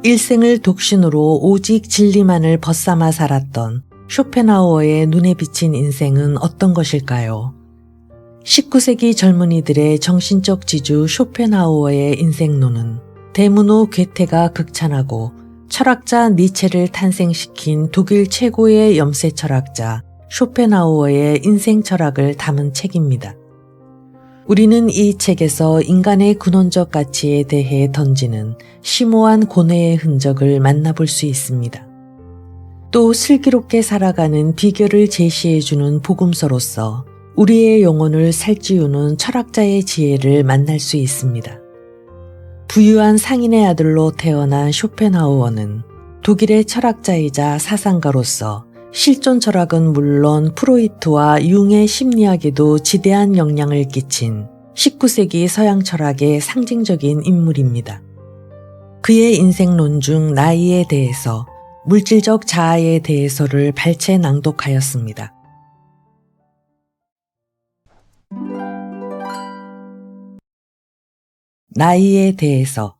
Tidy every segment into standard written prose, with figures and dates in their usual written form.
일생을 독신으로 오직 진리만을 벗삼아 살았던 쇼펜하우어의 눈에 비친 인생은 어떤 것일까요? 19세기 젊은이들의 정신적 지주 쇼펜하우어의 인생론은 대문호 괴테가 극찬하고 철학자 니체를 탄생시킨 독일 최고의 염세 철학자 쇼펜하우어의 인생 철학을 담은 책입니다. 우리는 이 책에서 인간의 근원적 가치에 대해 던지는 심오한 고뇌의 흔적을 만나볼 수 있습니다. 또 슬기롭게 살아가는 비결을 제시해주는 복음서로서 우리의 영혼을 살찌우는 철학자의 지혜를 만날 수 있습니다. 부유한 상인의 아들로 태어난 쇼펜하우어는 독일의 철학자이자 사상가로서 실존 철학은 물론 프로이트와 융의 심리학에도 지대한 영향을 끼친 19세기 서양 철학의 상징적인 인물입니다. 그의 인생론 중 나이에 대해서, 물질적 자아에 대해서를 발췌 낭독하였습니다. 나이에 대해서.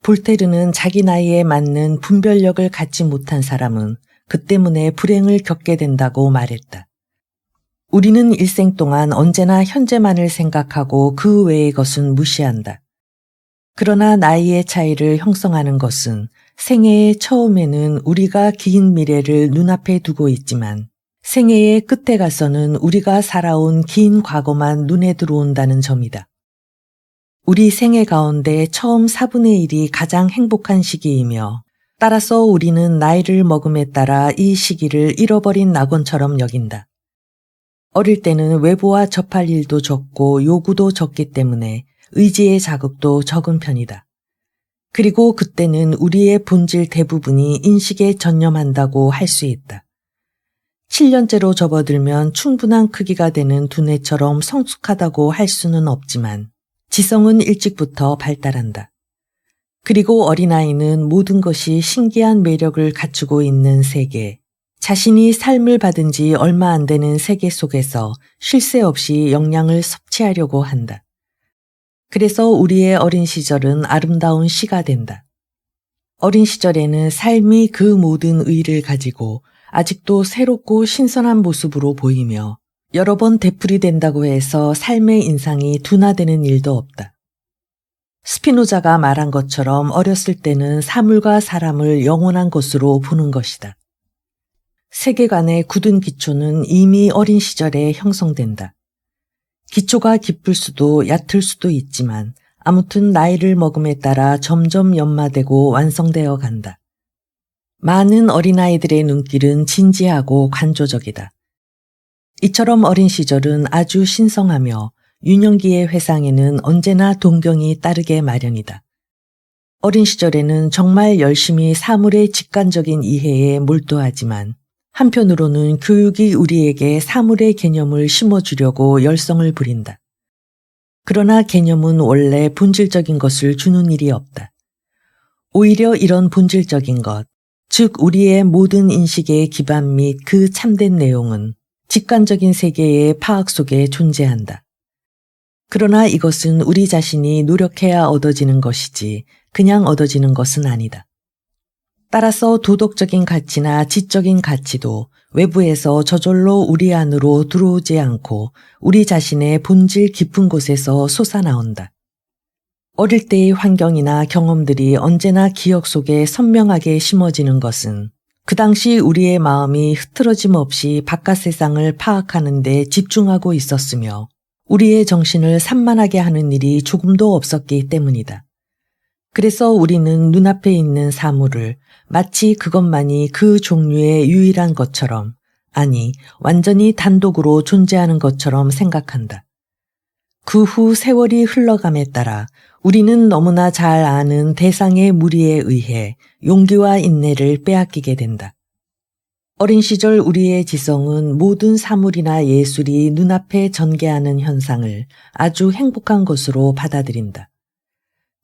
볼테르는 자기 나이에 맞는 분별력을 갖지 못한 사람은 그 때문에 불행을 겪게 된다고 말했다. 우리는 일생 동안 언제나 현재만을 생각하고 그 외의 것은 무시한다. 그러나 나이의 차이를 형성하는 것은 생애의 처음에는 우리가 긴 미래를 눈앞에 두고 있지만 생애의 끝에 가서는 우리가 살아온 긴 과거만 눈에 들어온다는 점이다. 우리 생애 가운데 처음 4분의 1이 가장 행복한 시기이며 따라서 우리는 나이를 먹음에 따라 이 시기를 잃어버린 낙원처럼 여긴다. 어릴 때는 외부와 접할 일도 적고 요구도 적기 때문에 의지의 자극도 적은 편이다. 그리고 그때는 우리의 본질 대부분이 인식에 전념한다고 할 수 있다. 7년째로 접어들면 충분한 크기가 되는 두뇌처럼 성숙하다고 할 수는 없지만 지성은 일찍부터 발달한다. 그리고 어린아이는 모든 것이 신기한 매력을 갖추고 있는 세계, 자신이 삶을 받은 지 얼마 안 되는 세계 속에서 쉴 새 없이 영양을 섭취하려고 한다. 그래서 우리의 어린 시절은 아름다운 시가 된다. 어린 시절에는 삶이 그 모든 의의를 가지고 아직도 새롭고 신선한 모습으로 보이며 여러 번 되풀이된다고 해서 삶의 인상이 둔화되는 일도 없다. 스피노자가 말한 것처럼 어렸을 때는 사물과 사람을 영원한 것으로 보는 것이다. 세계관의 굳은 기초는 이미 어린 시절에 형성된다. 기초가 깊을 수도 얕을 수도 있지만 아무튼 나이를 먹음에 따라 점점 연마되고 완성되어 간다. 많은 어린아이들의 눈길은 진지하고 관조적이다. 이처럼 어린 시절은 아주 신성하며 유년기의 회상에는 언제나 동경이 따르게 마련이다. 어린 시절에는 정말 열심히 사물의 직관적인 이해에 몰두하지만 한편으로는 교육이 우리에게 사물의 개념을 심어주려고 열성을 부린다. 그러나 개념은 원래 본질적인 것을 주는 일이 없다. 오히려 이런 본질적인 것, 즉 우리의 모든 인식의 기반 및 그 참된 내용은 직관적인 세계의 파악 속에 존재한다. 그러나 이것은 우리 자신이 노력해야 얻어지는 것이지 그냥 얻어지는 것은 아니다. 따라서 도덕적인 가치나 지적인 가치도 외부에서 저절로 우리 안으로 들어오지 않고 우리 자신의 본질 깊은 곳에서 솟아나온다. 어릴 때의 환경이나 경험들이 언제나 기억 속에 선명하게 심어지는 것은 그 당시 우리의 마음이 흐트러짐 없이 바깥 세상을 파악하는 데 집중하고 있었으며 우리의 정신을 산만하게 하는 일이 조금도 없었기 때문이다. 그래서 우리는 눈앞에 있는 사물을 마치 그것만이 그 종류의 유일한 것처럼, 아니 완전히 단독으로 존재하는 것처럼 생각한다. 그 후 세월이 흘러감에 따라 우리는 너무나 잘 아는 대상의 무리에 의해 용기와 인내를 빼앗기게 된다. 어린 시절 우리의 지성은 모든 사물이나 예술이 눈앞에 전개하는 현상을 아주 행복한 것으로 받아들인다.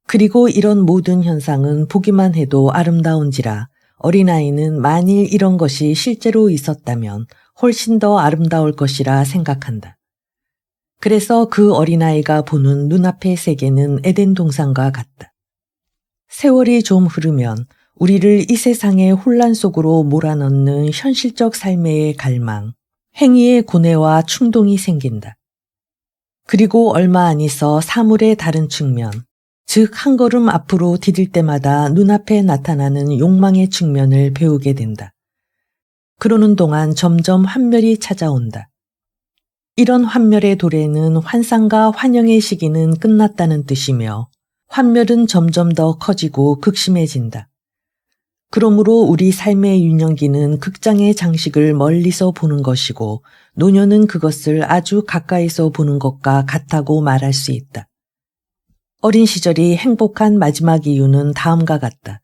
그리고 이런 모든 현상은 보기만 해도 아름다운지라 어린아이는 만일 이런 것이 실제로 있었다면 훨씬 더 아름다울 것이라 생각한다. 그래서 그 어린아이가 보는 눈앞의 세계는 에덴 동산과 같다. 세월이 좀 흐르면 우리를 이 세상의 혼란 속으로 몰아넣는 현실적 삶의 갈망, 행위의 고뇌와 충동이 생긴다. 그리고 얼마 안 있어 사물의 다른 측면, 즉 한 걸음 앞으로 디딜 때마다 눈앞에 나타나는 욕망의 측면을 배우게 된다. 그러는 동안 점점 환멸이 찾아온다. 이런 환멸의 도래는 환상과 환영의 시기는 끝났다는 뜻이며 환멸은 점점 더 커지고 극심해진다. 그러므로 우리 삶의 유년기는 극장의 장식을 멀리서 보는 것이고 노년은 그것을 아주 가까이서 보는 것과 같다고 말할 수 있다. 어린 시절이 행복한 마지막 이유는 다음과 같다.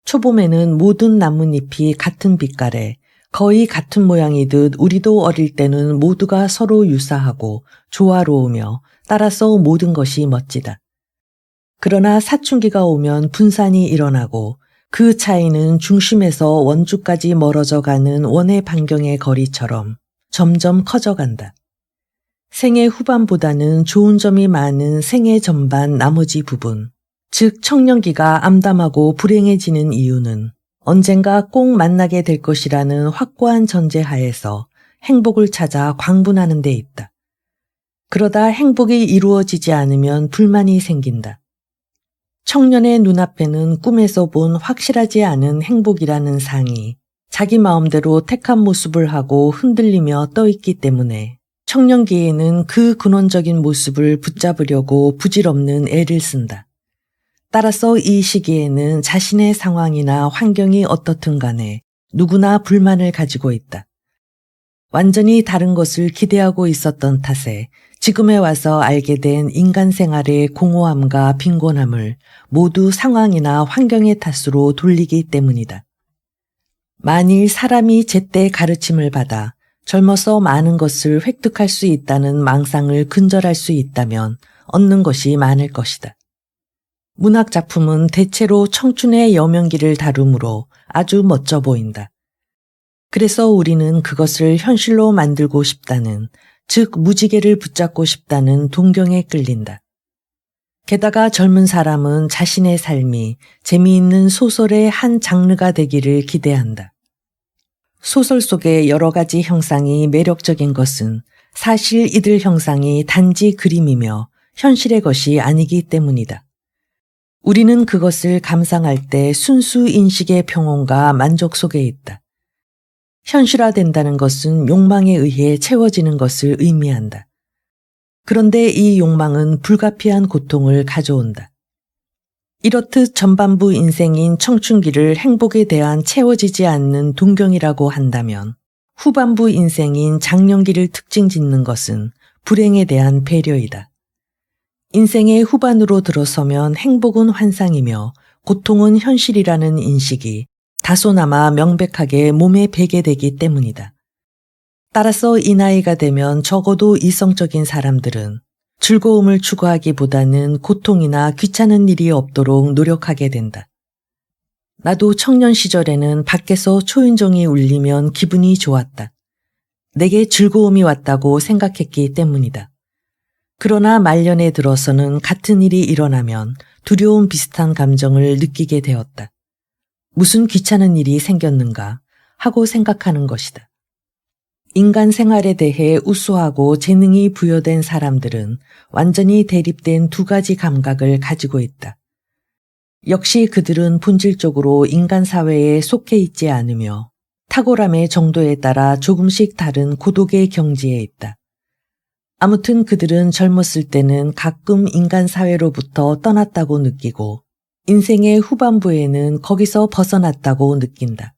초봄에는 모든 나뭇잎이 같은 빛깔에 거의 같은 모양이듯 우리도 어릴 때는 모두가 서로 유사하고 조화로우며 따라서 모든 것이 멋지다. 그러나 사춘기가 오면 분산이 일어나고 그 차이는 중심에서 원주까지 멀어져 가는 원의 반경의 거리처럼 점점 커져간다. 생애 후반보다는 좋은 점이 많은 생애 전반 나머지 부분, 즉 청년기가 암담하고 불행해지는 이유는 언젠가 꼭 만나게 될 것이라는 확고한 전제하에서 행복을 찾아 광분하는 데 있다. 그러다 행복이 이루어지지 않으면 불만이 생긴다. 청년의 눈앞에는 꿈에서 본 확실하지 않은 행복이라는 상이 자기 마음대로 택한 모습을 하고 흔들리며 떠있기 때문에 청년기에는 그 근원적인 모습을 붙잡으려고 부질없는 애를 쓴다. 따라서 이 시기에는 자신의 상황이나 환경이 어떻든 간에 누구나 불만을 가지고 있다. 완전히 다른 것을 기대하고 있었던 탓에 지금에 와서 알게 된 인간 생활의 공허함과 빈곤함을 모두 상황이나 환경의 탓으로 돌리기 때문이다. 만일 사람이 제때 가르침을 받아 젊어서 많은 것을 획득할 수 있다는 망상을 근절할 수 있다면 얻는 것이 많을 것이다. 문학 작품은 대체로 청춘의 여명기를 다루므로 아주 멋져 보인다. 그래서 우리는 그것을 현실로 만들고 싶다는, 즉 무지개를 붙잡고 싶다는 동경에 끌린다. 게다가 젊은 사람은 자신의 삶이 재미있는 소설의 한 장르가 되기를 기대한다. 소설 속의 여러 가지 형상이 매력적인 것은 사실 이들 형상이 단지 그림이며 현실의 것이 아니기 때문이다. 우리는 그것을 감상할 때 순수 인식의 평온과 만족 속에 있다. 현실화된다는 것은 욕망에 의해 채워지는 것을 의미한다. 그런데 이 욕망은 불가피한 고통을 가져온다. 이렇듯 전반부 인생인 청춘기를 행복에 대한 채워지지 않는 동경이라고 한다면 후반부 인생인 장년기를 특징 짓는 것은 불행에 대한 배려이다. 인생의 후반으로 들어서면 행복은 환상이며 고통은 현실이라는 인식이 다소나마 명백하게 몸에 배게 되기 때문이다. 따라서 이 나이가 되면 적어도 이성적인 사람들은 즐거움을 추구하기보다는 고통이나 귀찮은 일이 없도록 노력하게 된다. 나도 청년 시절에는 밖에서 초인종이 울리면 기분이 좋았다. 내게 즐거움이 왔다고 생각했기 때문이다. 그러나 말년에 들어서는 같은 일이 일어나면 두려움 비슷한 감정을 느끼게 되었다. 무슨 귀찮은 일이 생겼는가 하고 생각하는 것이다. 인간 생활에 대해 우수하고 재능이 부여된 사람들은 완전히 대립된 두 가지 감각을 가지고 있다. 역시 그들은 본질적으로 인간 사회에 속해 있지 않으며 탁월함의 정도에 따라 조금씩 다른 고독의 경지에 있다. 아무튼 그들은 젊었을 때는 가끔 인간 사회로부터 떠났다고 느끼고 인생의 후반부에는 거기서 벗어났다고 느낀다.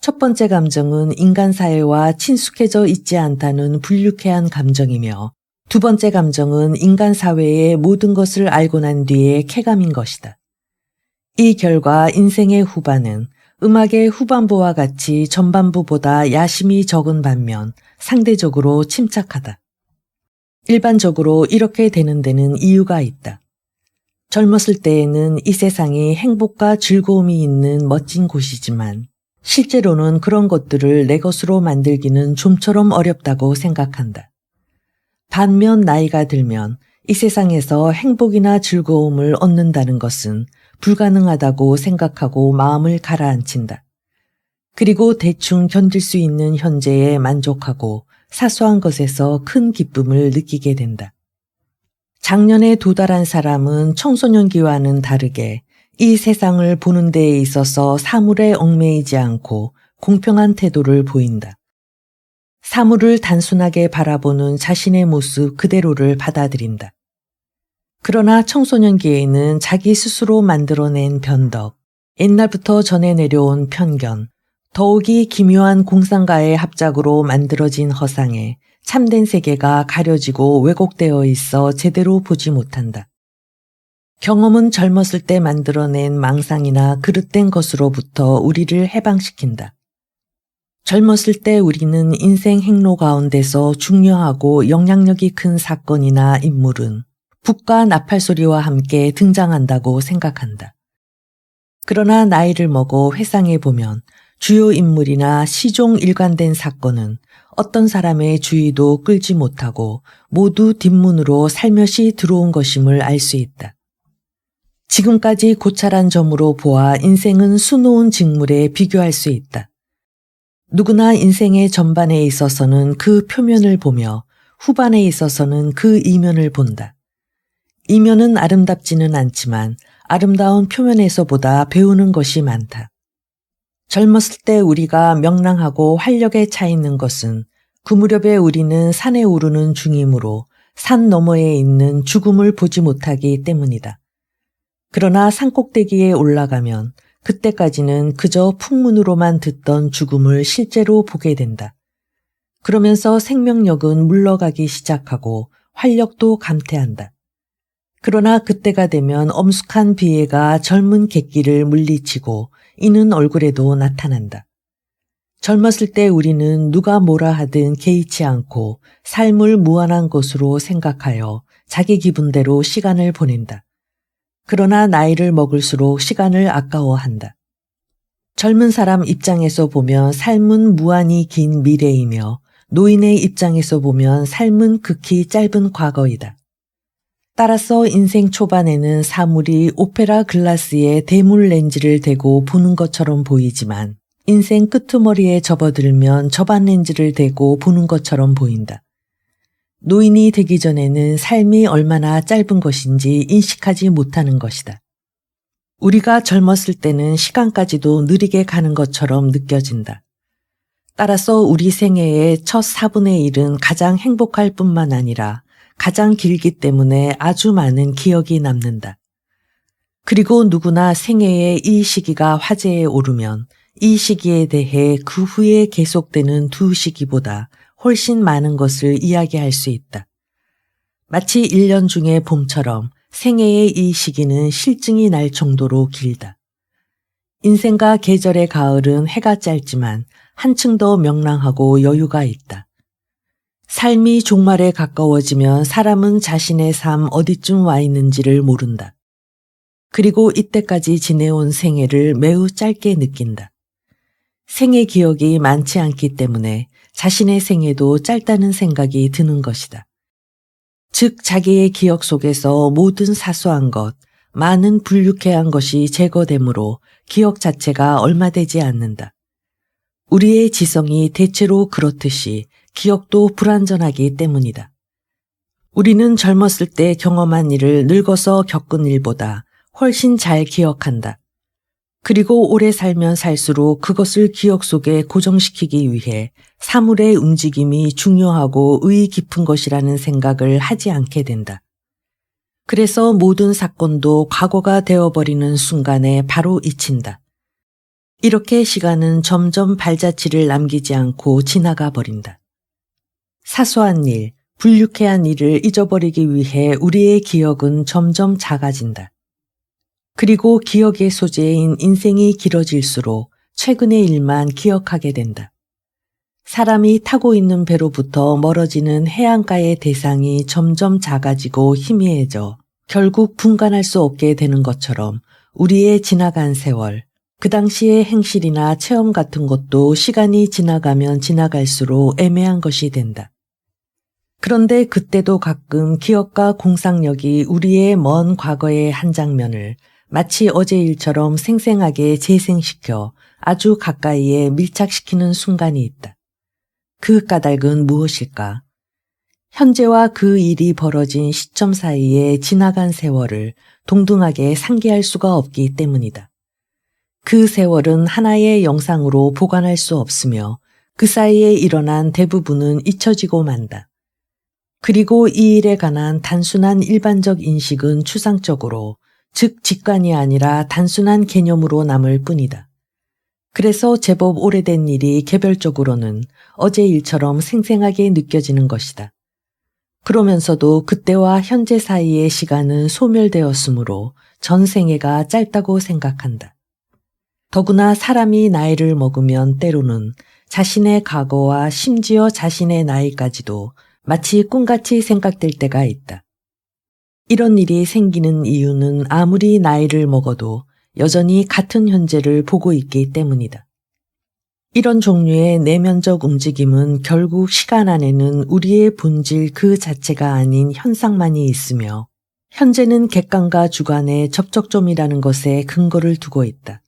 첫 번째 감정은 인간 사회와 친숙해져 있지 않다는 불유쾌한 감정이며 두 번째 감정은 인간 사회의 모든 것을 알고 난 뒤의 쾌감인 것이다. 이 결과 인생의 후반은 음악의 후반부와 같이 전반부보다 야심이 적은 반면 상대적으로 침착하다. 일반적으로 이렇게 되는 데는 이유가 있다. 젊었을 때에는 이 세상이 행복과 즐거움이 있는 멋진 곳이지만 실제로는 그런 것들을 내 것으로 만들기는 좀처럼 어렵다고 생각한다. 반면 나이가 들면 이 세상에서 행복이나 즐거움을 얻는다는 것은 불가능하다고 생각하고 마음을 가라앉힌다. 그리고 대충 견딜 수 있는 현재에 만족하고 사소한 것에서 큰 기쁨을 느끼게 된다. 작년에 도달한 사람은 청소년기와는 다르게 이 세상을 보는 데에 있어서 사물에 얽매이지 않고 공평한 태도를 보인다. 사물을 단순하게 바라보는 자신의 모습 그대로를 받아들인다. 그러나 청소년기에는 자기 스스로 만들어낸 변덕, 옛날부터 전해 내려온 편견, 더욱이 기묘한 공상가의 합작으로 만들어진 허상에 참된 세계가 가려지고 왜곡되어 있어 제대로 보지 못한다. 경험은 젊었을 때 만들어낸 망상이나 그릇된 것으로부터 우리를 해방시킨다. 젊었을 때 우리는 인생 행로 가운데서 중요하고 영향력이 큰 사건이나 인물은 북과 나팔 소리와 함께 등장한다고 생각한다. 그러나 나이를 먹어 회상해 보면 주요 인물이나 시종 일관된 사건은 어떤 사람의 주의도 끌지 못하고 모두 뒷문으로 살며시 들어온 것임을 알 수 있다. 지금까지 고찰한 점으로 보아 인생은 수놓은 직물에 비교할 수 있다. 누구나 인생의 전반에 있어서는 그 표면을 보며 후반에 있어서는 그 이면을 본다. 이면은 아름답지는 않지만 아름다운 표면에서보다 배우는 것이 많다. 젊었을 때 우리가 명랑하고 활력에 차 있는 것은 그 무렵에 우리는 산에 오르는 중이므로 산 너머에 있는 죽음을 보지 못하기 때문이다. 그러나 산꼭대기에 올라가면 그때까지는 그저 풍문으로만 듣던 죽음을 실제로 보게 된다. 그러면서 생명력은 물러가기 시작하고 활력도 감퇴한다. 그러나 그때가 되면 엄숙한 비애가 젊은 객기를 물리치고 이는 얼굴에도 나타난다. 젊었을 때 우리는 누가 뭐라 하든 개의치 않고 삶을 무한한 것으로 생각하여 자기 기분대로 시간을 보낸다. 그러나 나이를 먹을수록 시간을 아까워한다. 젊은 사람 입장에서 보면 삶은 무한히 긴 미래이며 노인의 입장에서 보면 삶은 극히 짧은 과거이다. 따라서 인생 초반에는 사물이 오페라 글라스에 대물 렌즈를 대고 보는 것처럼 보이지만 인생 끄트머리에 접어들면 접안 렌즈를 대고 보는 것처럼 보인다. 노인이 되기 전에는 삶이 얼마나 짧은 것인지 인식하지 못하는 것이다. 우리가 젊었을 때는 시간까지도 느리게 가는 것처럼 느껴진다. 따라서 우리 생애의 첫 4분의 1은 가장 행복할 뿐만 아니라 가장 길기 때문에 아주 많은 기억이 남는다. 그리고 누구나 생애의 이 시기가 화제에 오르면 이 시기에 대해 그 후에 계속되는 두 시기보다 훨씬 많은 것을 이야기할 수 있다. 마치 1년 중의 봄처럼 생애의 이 시기는 실증이 날 정도로 길다. 인생과 계절의 가을은 해가 짧지만 한층 더 명랑하고 여유가 있다. 삶이 종말에 가까워지면 사람은 자신의 삶 어디쯤 와 있는지를 모른다. 그리고 이때까지 지내온 생애를 매우 짧게 느낀다. 생애 기억이 많지 않기 때문에 자신의 생애도 짧다는 생각이 드는 것이다. 즉 자기의 기억 속에서 모든 사소한 것, 많은 불유쾌한 것이 제거되므로 기억 자체가 얼마 되지 않는다. 우리의 지성이 대체로 그렇듯이 기억도 불완전하기 때문이다. 우리는 젊었을 때 경험한 일을 늙어서 겪은 일보다 훨씬 잘 기억한다. 그리고 오래 살면 살수록 그것을 기억 속에 고정시키기 위해 사물의 움직임이 중요하고 의의 깊은 것이라는 생각을 하지 않게 된다. 그래서 모든 사건도 과거가 되어버리는 순간에 바로 잊힌다. 이렇게 시간은 점점 발자취를 남기지 않고 지나가 버린다. 사소한 일, 불유쾌한 일을 잊어버리기 위해 우리의 기억은 점점 작아진다. 그리고 기억의 소재인 인생이 길어질수록 최근의 일만 기억하게 된다. 사람이 타고 있는 배로부터 멀어지는 해안가의 대상이 점점 작아지고 희미해져 결국 분간할 수 없게 되는 것처럼 우리의 지나간 세월, 그 당시의 행실이나 체험 같은 것도 시간이 지나가면 지나갈수록 애매한 것이 된다. 그런데 그때도 가끔 기억과 공상력이 우리의 먼 과거의 한 장면을 마치 어제 일처럼 생생하게 재생시켜 아주 가까이에 밀착시키는 순간이 있다. 그 까닭은 무엇일까? 현재와 그 일이 벌어진 시점 사이에 지나간 세월을 동등하게 상기할 수가 없기 때문이다. 그 세월은 하나의 영상으로 보관할 수 없으며 그 사이에 일어난 대부분은 잊혀지고 만다. 그리고 이 일에 관한 단순한 일반적 인식은 추상적으로, 즉 직관이 아니라 단순한 개념으로 남을 뿐이다. 그래서 제법 오래된 일이 개별적으로는 어제 일처럼 생생하게 느껴지는 것이다. 그러면서도 그때와 현재 사이의 시간은 소멸되었으므로 전생애가 짧다고 생각한다. 더구나 사람이 나이를 먹으면 때로는 자신의 과거와 심지어 자신의 나이까지도 마치 꿈같이 생각될 때가 있다. 이런 일이 생기는 이유는 아무리 나이를 먹어도 여전히 같은 현재를 보고 있기 때문이다. 이런 종류의 내면적 움직임은 결국 시간 안에는 우리의 본질 그 자체가 아닌 현상만이 있으며 현재는 객관과 주관의 접촉점이라는 것에 근거를 두고 있다.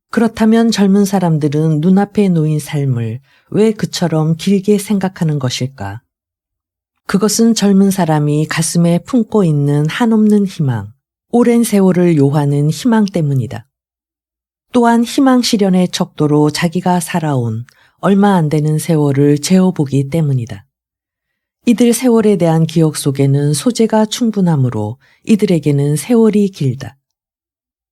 그렇다면 젊은 사람들은 눈앞에 놓인 삶을 왜 그처럼 길게 생각하는 것일까? 그것은 젊은 사람이 가슴에 품고 있는 한없는 희망, 오랜 세월을 요하는 희망 때문이다. 또한 희망 실현의 척도로 자기가 살아온 얼마 안 되는 세월을 재어보기 때문이다. 이들 세월에 대한 기억 속에는 소재가 충분하므로 이들에게는 세월이 길다.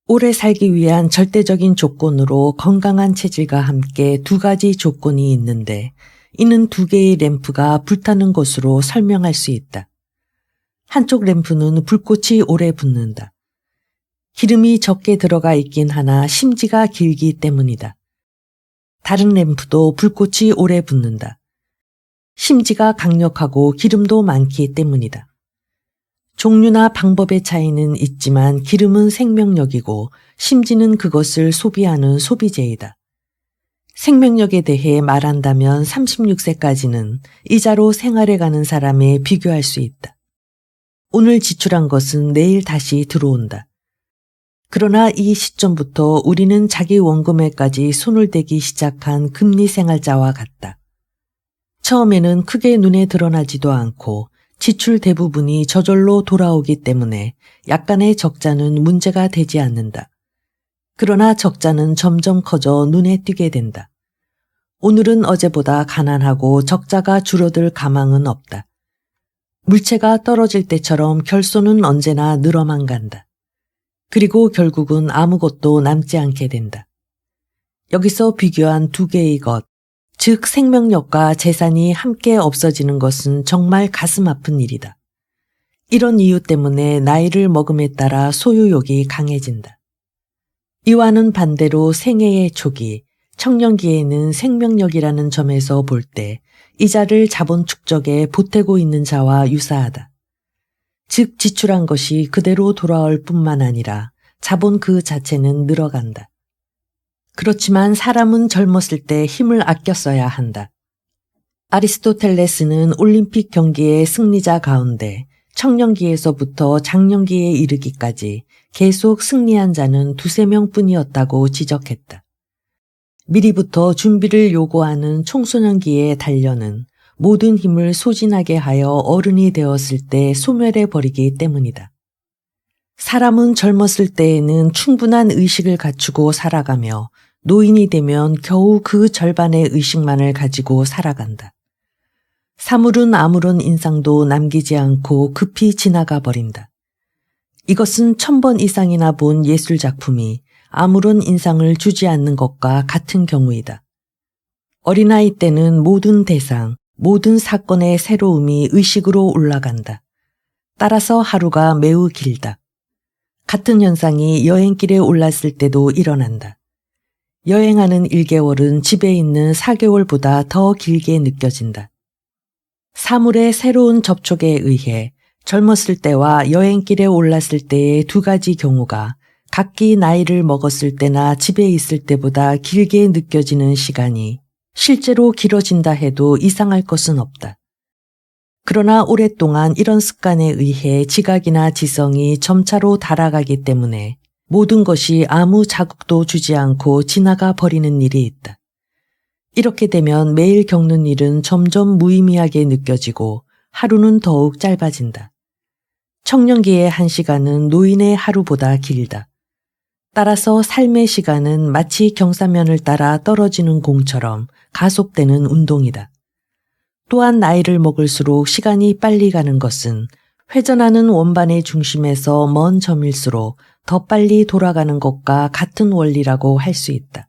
오래 살기 위한 절대적인 조건으로 건강한 체질과 함께 두 가지 조건이 있는데 이는 두 개의 램프가 불타는 것으로 설명할 수 있다. 한쪽 램프는 불꽃이 오래 붙는다. 기름이 적게 들어가 있긴 하나 심지가 길기 때문이다. 다른 램프도 불꽃이 오래 붙는다. 심지가 강력하고 기름도 많기 때문이다. 종류나 방법의 차이는 있지만 기름은 생명력이고 심지는 그것을 소비하는 소비재이다. 생명력에 대해 말한다면 36세까지는 이자로 생활해가는 사람에 비교할 수 있다. 오늘 지출한 것은 내일 다시 들어온다. 그러나 이 시점부터 우리는 자기 원금에까지 손을 대기 시작한 금리 생활자와 같다. 처음에는 크게 눈에 드러나지도 않고 지출 대부분이 저절로 돌아오기 때문에 약간의 적자는 문제가 되지 않는다. 그러나 적자는 점점 커져 눈에 띄게 된다. 오늘은 어제보다 가난하고 적자가 줄어들 가망은 없다. 물체가 떨어질 때처럼 결손은 언제나 늘어만 간다. 그리고 결국은 아무것도 남지 않게 된다. 여기서 비교한 두 개의 것, 즉 생명력과 재산이 함께 없어지는 것은 정말 가슴 아픈 일이다. 이런 이유 때문에 나이를 먹음에 따라 소유욕이 강해진다. 이와는 반대로 생애의 초기, 청년기에는 생명력이라는 점에서 볼 때 이자를 자본 축적에 보태고 있는 자와 유사하다. 즉 지출한 것이 그대로 돌아올 뿐만 아니라 자본 그 자체는 늘어간다. 그렇지만 사람은 젊었을 때 힘을 아껴 써야 한다. 아리스토텔레스는 올림픽 경기의 승리자 가운데 청년기에서부터 장년기에 이르기까지 계속 승리한 자는 2~3명 뿐이었다고 지적했다. 미리부터 준비를 요구하는 청소년기의 단련은 모든 힘을 소진하게 하여 어른이 되었을 때 소멸해 버리기 때문이다. 사람은 젊었을 때에는 충분한 의식을 갖추고 살아가며 노인이 되면 겨우 그 절반의 의식만을 가지고 살아간다. 사물은 아무런 인상도 남기지 않고 급히 지나가 버린다. 이것은 1000번 이상이나 본 예술작품이 아무런 인상을 주지 않는 것과 같은 경우이다. 어린아이 때는 모든 대상, 모든 사건의 새로움이 의식으로 올라간다. 따라서 하루가 매우 길다. 같은 현상이 여행길에 올랐을 때도 일어난다. 여행하는 1개월은 집에 있는 4개월보다 더 길게 느껴진다. 사물의 새로운 접촉에 의해 젊었을 때와 여행길에 올랐을 때의 두 가지 경우가 각기 나이를 먹었을 때나 집에 있을 때보다 길게 느껴지는 시간이 실제로 길어진다 해도 이상할 것은 없다. 그러나 오랫동안 이런 습관에 의해 지각이나 지성이 점차로 달아가기 때문에 모든 것이 아무 자극도 주지 않고 지나가 버리는 일이 있다. 이렇게 되면 매일 겪는 일은 점점 무의미하게 느껴지고 하루는 더욱 짧아진다. 청년기의 1시간은 노인의 하루보다 길다. 따라서 삶의 시간은 마치 경사면을 따라 떨어지는 공처럼 가속되는 운동이다. 또한 나이를 먹을수록 시간이 빨리 가는 것은 회전하는 원반의 중심에서 먼 점일수록 더 빨리 돌아가는 것과 같은 원리라고 할 수 있다.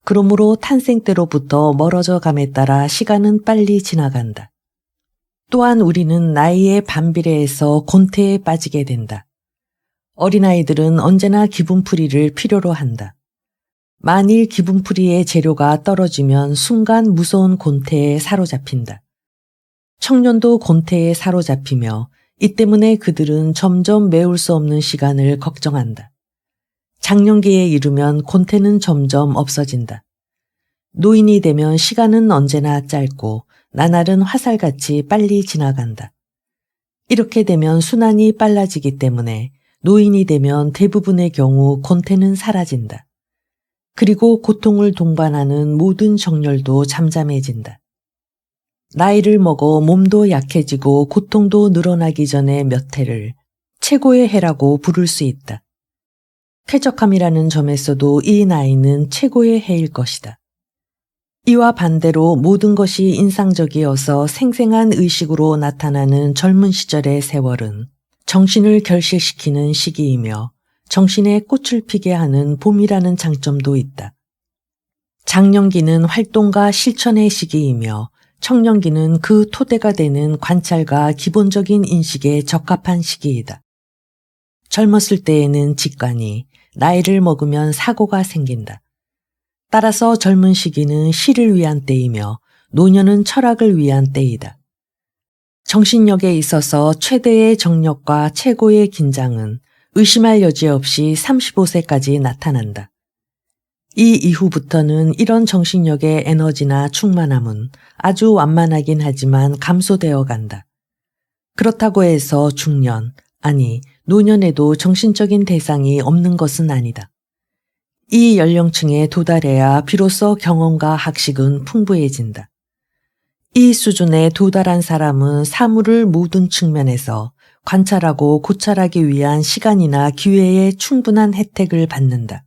그러므로 탄생 때로부터 멀어져 감에 따라 시간은 빨리 지나간다. 또한 우리는 나이의 반비례해서 곤태에 빠지게 된다. 어린아이들은 언제나 기분풀이를 필요로 한다. 만일 기분풀이의 재료가 떨어지면 순간 무서운 곤태에 사로잡힌다. 청년도 곤태에 사로잡히며 이 때문에 그들은 점점 메울 수 없는 시간을 걱정한다. 장년기에 이르면 곤태는 점점 없어진다. 노인이 되면 시간은 언제나 짧고 나날은 화살같이 빨리 지나간다. 이렇게 되면 순환이 빨라지기 때문에 노인이 되면 대부분의 경우 곤태는 사라진다. 그리고 고통을 동반하는 모든 정열도 잠잠해진다. 나이를 먹어 몸도 약해지고 고통도 늘어나기 전에 몇 해를 최고의 해라고 부를 수 있다. 쾌적함이라는 점에서도 이 나이는 최고의 해일 것이다. 이와 반대로 모든 것이 인상적이어서 생생한 의식으로 나타나는 젊은 시절의 세월은 정신을 결실시키는 시기이며 정신에 꽃을 피게 하는 봄이라는 장점도 있다. 장년기는 활동과 실천의 시기이며 청년기는 그 토대가 되는 관찰과 기본적인 인식에 적합한 시기이다. 젊었을 때에는 직관이, 나이를 먹으면 사고가 생긴다. 따라서 젊은 시기는 시를 위한 때이며 노년은 철학을 위한 때이다. 정신력에 있어서 최대의 정력과 최고의 긴장은 의심할 여지 없이 35세까지 나타난다. 이 이후부터는 이런 정신력의 에너지나 충만함은 아주 완만하긴 하지만 감소되어 간다. 그렇다고 해서 중년, 아니 노년에도 정신적인 대상이 없는 것은 아니다. 이 연령층에 도달해야 비로소 경험과 학식은 풍부해진다. 이 수준에 도달한 사람은 사물을 모든 측면에서 관찰하고 고찰하기 위한 시간이나 기회에 충분한 혜택을 받는다.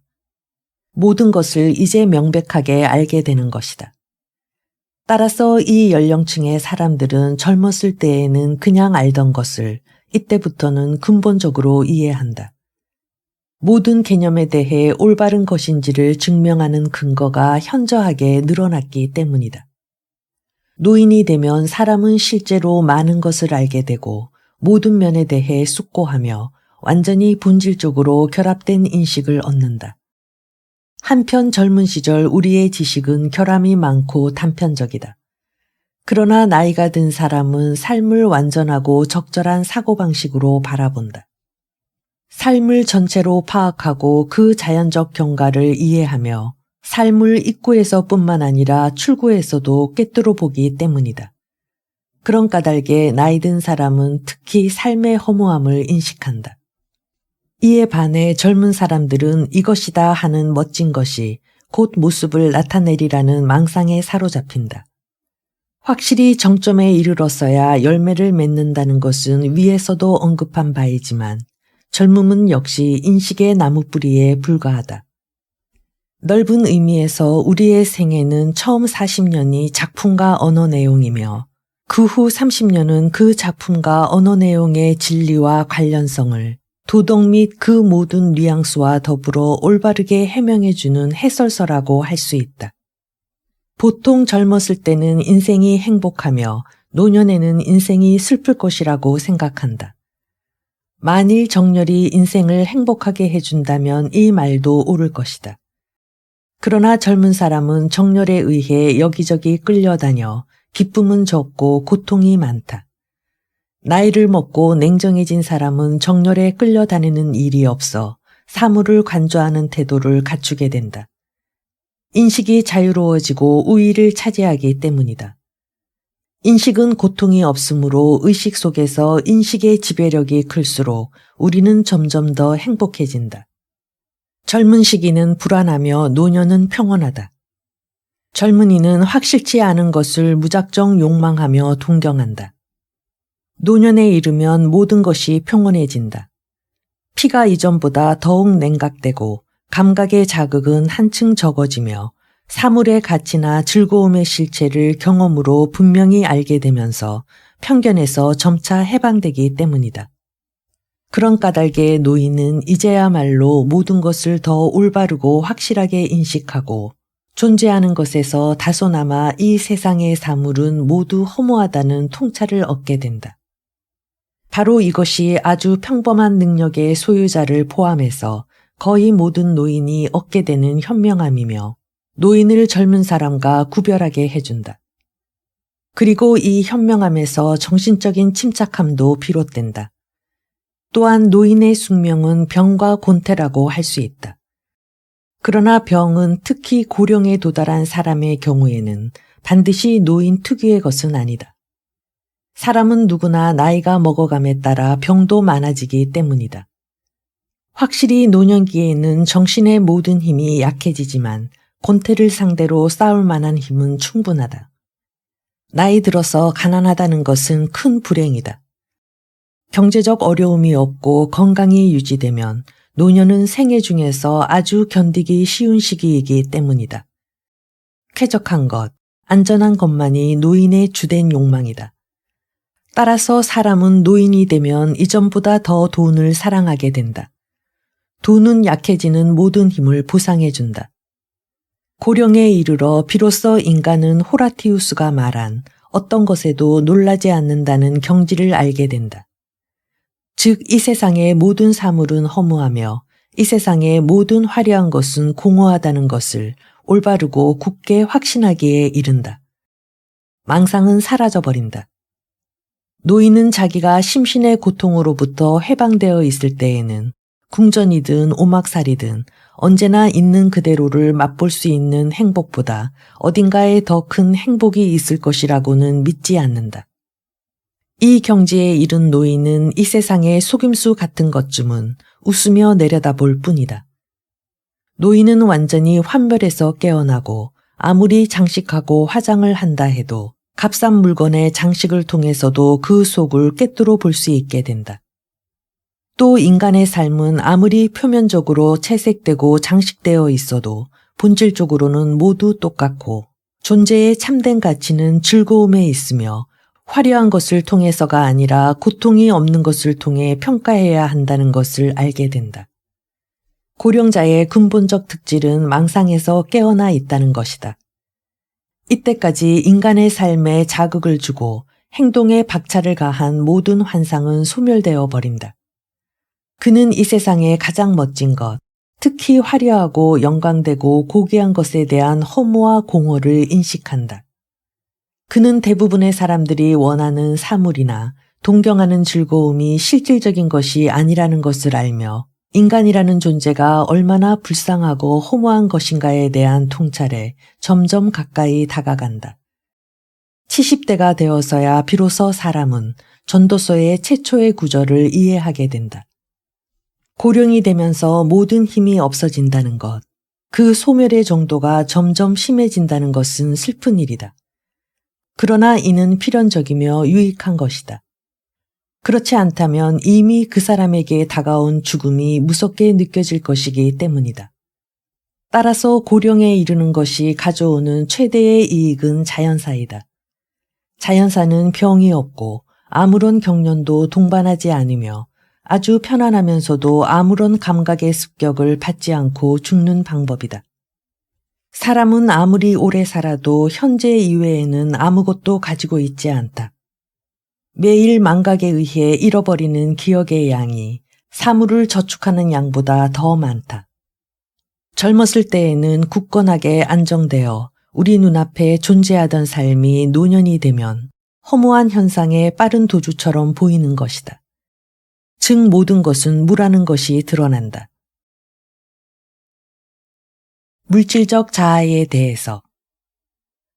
모든 것을 이제 명백하게 알게 되는 것이다. 따라서 이 연령층의 사람들은 젊었을 때에는 그냥 알던 것을 이때부터는 근본적으로 이해한다. 모든 개념에 대해 올바른 것인지를 증명하는 근거가 현저하게 늘어났기 때문이다. 노인이 되면 사람은 실제로 많은 것을 알게 되고 모든 면에 대해 숙고하며 완전히 본질적으로 결합된 인식을 얻는다. 한편 젊은 시절 우리의 지식은 결함이 많고 단편적이다. 그러나 나이가 든 사람은 삶을 완전하고 적절한 사고방식으로 바라본다. 삶을 전체로 파악하고 그 자연적 경과를 이해하며 삶을 입구에서뿐만 아니라 출구에서도 꿰뚫어 보기 때문이다. 그런 까닭에 나이 든 사람은 특히 삶의 허무함을 인식한다. 이에 반해 젊은 사람들은 이것이다 하는 멋진 것이 곧 모습을 나타내리라는 망상에 사로잡힌다. 확실히 정점에 이르렀어야 열매를 맺는다는 것은 위에서도 언급한 바이지만 젊음은 역시 인식의 나무뿌리에 불과하다. 넓은 의미에서 우리의 생애는 처음 40년이 작품과 언어 내용이며 그 후 30년은 그 작품과 언어 내용의 진리와 관련성을 도덕 및 그 모든 뉘앙스와 더불어 올바르게 해명해주는 해설서라고 할 수 있다. 보통 젊었을 때는 인생이 행복하며 노년에는 인생이 슬플 것이라고 생각한다. 만일 정렬이 인생을 행복하게 해준다면 이 말도 옳을 것이다. 그러나 젊은 사람은 정렬에 의해 여기저기 끌려다녀 기쁨은 적고 고통이 많다. 나이를 먹고 냉정해진 사람은 정렬에 끌려다니는 일이 없어 사물을 관조하는 태도를 갖추게 된다. 인식이 자유로워지고 우위를 차지하기 때문이다. 인식은 고통이 없으므로 의식 속에서 인식의 지배력이 클수록 우리는 점점 더 행복해진다. 젊은 시기는 불안하며 노년은 평온하다. 젊은이는 확실치 않은 것을 무작정 욕망하며 동경한다. 노년에 이르면 모든 것이 평온해진다. 피가 이전보다 더욱 냉각되고 감각의 자극은 한층 적어지며 사물의 가치나 즐거움의 실체를 경험으로 분명히 알게 되면서 편견에서 점차 해방되기 때문이다. 그런 까닭에 노인은 이제야말로 모든 것을 더 올바르고 확실하게 인식하고 존재하는 것에서 다소나마 이 세상의 사물은 모두 허무하다는 통찰을 얻게 된다. 바로 이것이 아주 평범한 능력의 소유자를 포함해서 거의 모든 노인이 얻게 되는 현명함이며 노인을 젊은 사람과 구별하게 해준다. 그리고 이 현명함에서 정신적인 침착함도 비롯된다. 또한 노인의 숙명은 병과 곤태라고 할 수 있다. 그러나 병은 특히 고령에 도달한 사람의 경우에는 반드시 노인 특유의 것은 아니다. 사람은 누구나 나이가 먹어감에 따라 병도 많아지기 때문이다. 확실히 노년기에는 정신의 모든 힘이 약해지지만 곤태를 상대로 싸울 만한 힘은 충분하다. 나이 들어서 가난하다는 것은 큰 불행이다. 경제적 어려움이 없고 건강이 유지되면 노년은 생애 중에서 아주 견디기 쉬운 시기이기 때문이다. 쾌적한 것, 안전한 것만이 노인의 주된 욕망이다. 따라서 사람은 노인이 되면 이전보다 더 돈을 사랑하게 된다. 돈은 약해지는 모든 힘을 보상해준다. 고령에 이르러 비로소 인간은 호라티우스가 말한 어떤 것에도 놀라지 않는다는 경지를 알게 된다. 즉, 이 세상의 모든 사물은 허무하며 이 세상의 모든 화려한 것은 공허하다는 것을 올바르고 굳게 확신하기에 이른다. 망상은 사라져버린다. 노인은 자기가 심신의 고통으로부터 해방되어 있을 때에는 궁전이든 오막살이든 언제나 있는 그대로를 맛볼 수 있는 행복보다 어딘가에 더 큰 행복이 있을 것이라고는 믿지 않는다. 이 경지에 이른 노인은 이 세상의 속임수 같은 것쯤은 웃으며 내려다볼 뿐이다. 노인은 완전히 환멸에서 깨어나고 아무리 장식하고 화장을 한다 해도 값싼 물건의 장식을 통해서도 그 속을 꿰뚫어 볼 수 있게 된다. 또 인간의 삶은 아무리 표면적으로 채색되고 장식되어 있어도 본질적으로는 모두 똑같고 존재의 참된 가치는 즐거움에 있으며 화려한 것을 통해서가 아니라 고통이 없는 것을 통해 평가해야 한다는 것을 알게 된다. 고령자의 근본적 특질은 망상에서 깨어나 있다는 것이다. 이때까지 인간의 삶에 자극을 주고 행동에 박차를 가한 모든 환상은 소멸되어 버린다. 그는 이 세상의 가장 멋진 것, 특히 화려하고 영광되고 고귀한 것에 대한 허무와 공허를 인식한다. 그는 대부분의 사람들이 원하는 사물이나 동경하는 즐거움이 실질적인 것이 아니라는 것을 알며 인간이라는 존재가 얼마나 불쌍하고 허무한 것인가에 대한 통찰에 점점 가까이 다가간다. 70대가 되어서야 비로소 사람은 전도서의 최초의 구절을 이해하게 된다. 고령이 되면서 모든 힘이 없어진다는 것, 그 소멸의 정도가 점점 심해진다는 것은 슬픈 일이다. 그러나 이는 필연적이며 유익한 것이다. 그렇지 않다면 이미 그 사람에게 다가온 죽음이 무섭게 느껴질 것이기 때문이다. 따라서 고령에 이르는 것이 가져오는 최대의 이익은 자연사이다. 자연사는 병이 없고 아무런 경련도 동반하지 않으며 아주 편안하면서도 아무런 감각의 습격을 받지 않고 죽는 방법이다. 사람은 아무리 오래 살아도 현재 이외에는 아무것도 가지고 있지 않다. 매일 망각에 의해 잃어버리는 기억의 양이 사물을 저축하는 양보다 더 많다. 젊었을 때에는 굳건하게 안정되어 우리 눈앞에 존재하던 삶이 노년이 되면 허무한 현상의 빠른 도주처럼 보이는 것이다. 즉 모든 것은 무라는 것이 드러난다. 물질적 자아에 대해서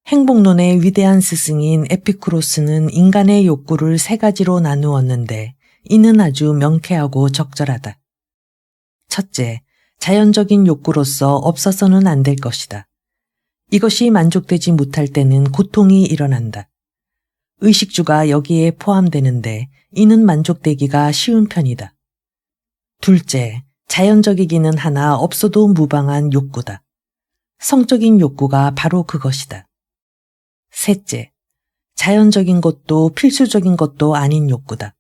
행복론의 위대한 스승인 에피쿠로스는 인간의 욕구를 세 가지로 나누었는데 이는 아주 명쾌하고 적절하다. 첫째, 자연적인 욕구로서 없어서는 안 될 것이다. 이것이 만족되지 못할 때는 고통이 일어난다. 의식주가 여기에 포함되는데 이는 만족되기가 쉬운 편이다. 둘째, 자연적이기는 하나 없어도 무방한 욕구다. 성적인 욕구가 바로 그것이다. 셋째, 자연적인 것도 필수적인 것도 아닌 욕구다.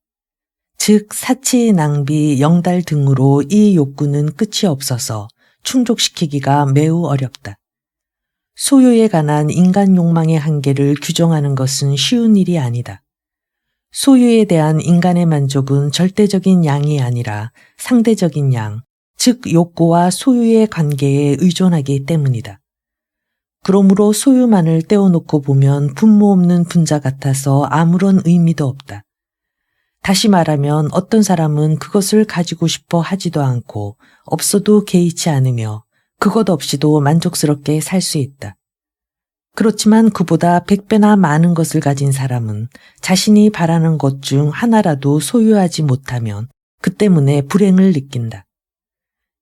즉 사치, 낭비, 영달 등으로 이 욕구는 끝이 없어서 충족시키기가 매우 어렵다. 소유에 관한 인간 욕망의 한계를 규정하는 것은 쉬운 일이 아니다. 소유에 대한 인간의 만족은 절대적인 양이 아니라 상대적인 양, 즉 욕구와 소유의 관계에 의존하기 때문이다. 그러므로 소유만을 떼어놓고 보면 분모 없는 분자 같아서 아무런 의미도 없다. 다시 말하면 어떤 사람은 그것을 가지고 싶어 하지도 않고 없어도 개의치 않으며 그것 없이도 만족스럽게 살 수 있다. 그렇지만 그보다 100배나 많은 것을 가진 사람은 자신이 바라는 것 중 하나라도 소유하지 못하면 그 때문에 불행을 느낀다.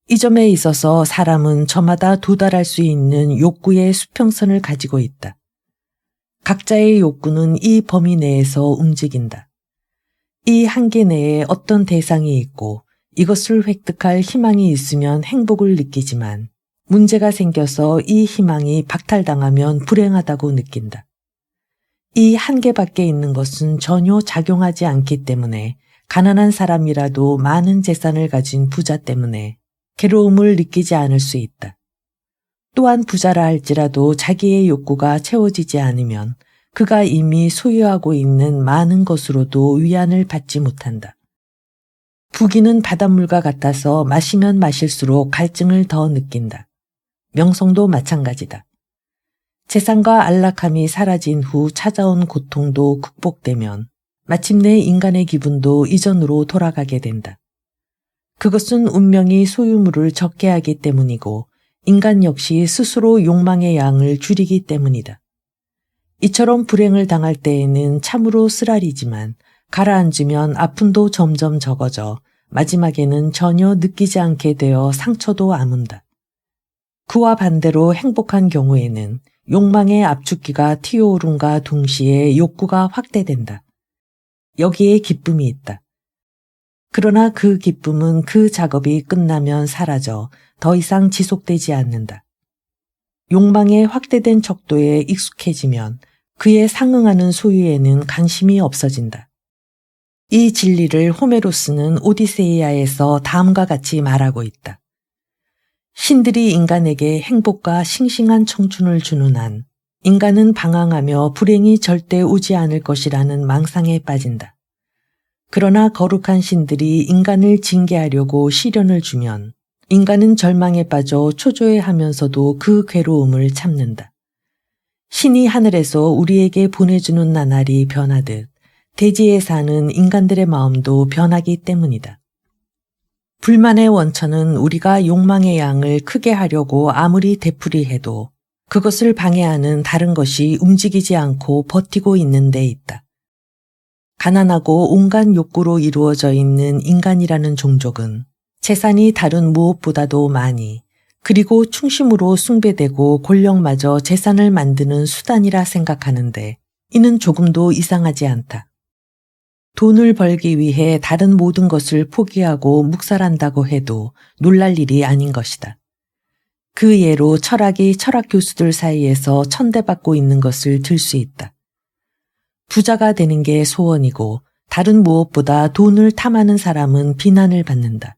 이 점에 있어서 사람은 저마다 도달할 수 있는 욕구의 수평선을 가지고 있다. 각자의 욕구는 이 범위 내에서 움직인다. 이 한계 내에 어떤 대상이 있고 이것을 획득할 희망이 있으면 행복을 느끼지만 문제가 생겨서 이 희망이 박탈당하면 불행하다고 느낀다. 이 한계 밖에 있는 것은 전혀 작용하지 않기 때문에 가난한 사람이라도 많은 재산을 가진 부자 때문에 괴로움을 느끼지 않을 수 있다. 또한 부자라 할지라도 자기의 욕구가 채워지지 않으면 그가 이미 소유하고 있는 많은 것으로도 위안을 받지 못한다. 부귀는 바닷물과 같아서 마시면 마실수록 갈증을 더 느낀다. 명성도 마찬가지다. 재산과 안락함이 사라진 후 찾아온 고통도 극복되면 마침내 인간의 기분도 이전으로 돌아가게 된다. 그것은 운명이 소유물을 적게 하기 때문이고 인간 역시 스스로 욕망의 양을 줄이기 때문이다. 이처럼 불행을 당할 때에는 참으로 쓰라리지만 가라앉으면 아픔도 점점 적어져 마지막에는 전혀 느끼지 않게 되어 상처도 아문다. 그와 반대로 행복한 경우에는 욕망의 압축기가 튀어오름과 동시에 욕구가 확대된다. 여기에 기쁨이 있다. 그러나 그 기쁨은 그 작업이 끝나면 사라져 더 이상 지속되지 않는다. 욕망의 확대된 척도에 익숙해지면 그에 상응하는 소유에는 관심이 없어진다. 이 진리를 호메로스는 오디세이아에서 다음과 같이 말하고 있다. 신들이 인간에게 행복과 싱싱한 청춘을 주는 한 인간은 방황하며 불행이 절대 오지 않을 것이라는 망상에 빠진다. 그러나 거룩한 신들이 인간을 징계하려고 시련을 주면 인간은 절망에 빠져 초조해하면서도 그 괴로움을 참는다. 신이 하늘에서 우리에게 보내주는 나날이 변하듯 대지에 사는 인간들의 마음도 변하기 때문이다. 불만의 원천은 우리가 욕망의 양을 크게 하려고 아무리 되풀이해도 그것을 방해하는 다른 것이 움직이지 않고 버티고 있는 데 있다. 가난하고 온갖 욕구로 이루어져 있는 인간이라는 종족은 재산이 다른 무엇보다도 많이 그리고 충심으로 숭배되고 권력마저 재산을 만드는 수단이라 생각하는데 이는 조금도 이상하지 않다. 돈을 벌기 위해 다른 모든 것을 포기하고 묵살한다고 해도 놀랄 일이 아닌 것이다. 그 예로 철학이 철학 교수들 사이에서 천대받고 있는 것을 들 수 있다. 부자가 되는 게 소원이고 다른 무엇보다 돈을 탐하는 사람은 비난을 받는다.